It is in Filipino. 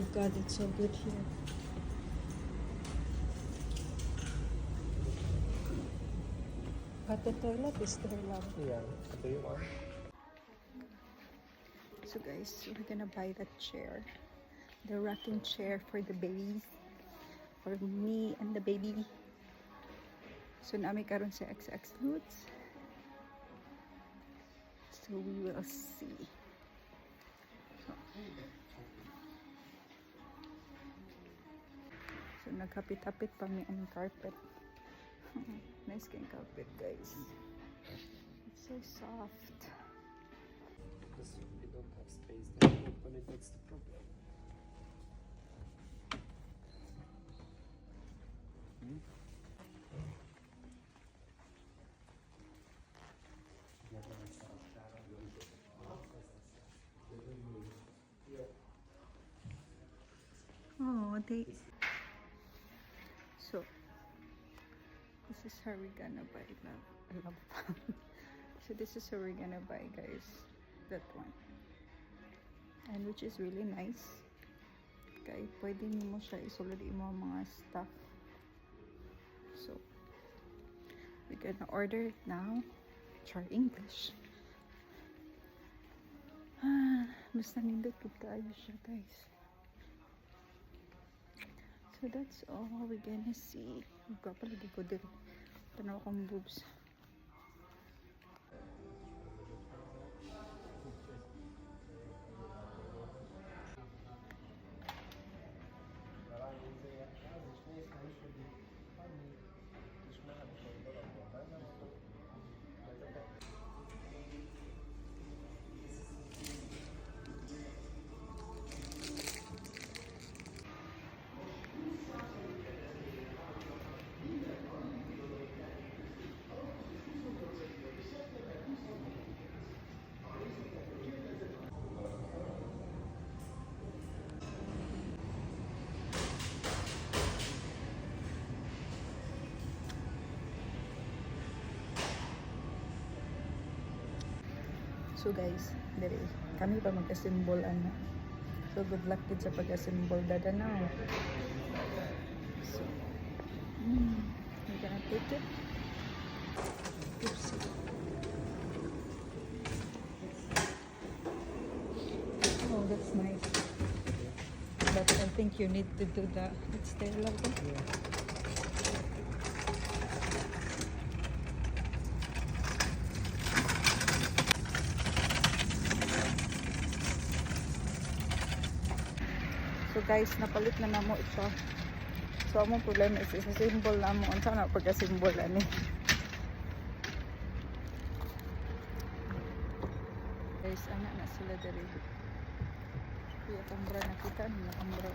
God, it's so good here. But the toilet is there, love. Yeah, do you want? So guys, we're gonna buy that chair. The rocking chair for the babies. For me and the baby. So nami karon sa XX Lutz. So we will see. So nagkapit-tapit pa mi ang carpet. Nice kayong carpet, guys. It's so soft. Because we don't have space there to open it, that's the problem. Oh, they... So, this is how we're gonna buy. I love So this is how we're gonna buy, guys. That one. And which is really nice. Okay, pwede mo siya isulod mo mga stuff. So, we're gonna order it now. Try English. Basta nindot ko tayo siya, guys. So that's all we're gonna see. Magpapalagi ko din. Tanaw akong boobs. So guys, dali kami pa mag-assemble ano. So good luck din sa pag-assemble dada now. So, we're gonna take it. Oopsie. Oh, that's nice. But I think you need to do the it's there like that. Yeah. So guys, napalit na namo ito. So among problema is isa-symbol na mo. Unsa na pagka-symbol ani? Guys, ana na sila diri. Kuya kambra na kita, na kambra.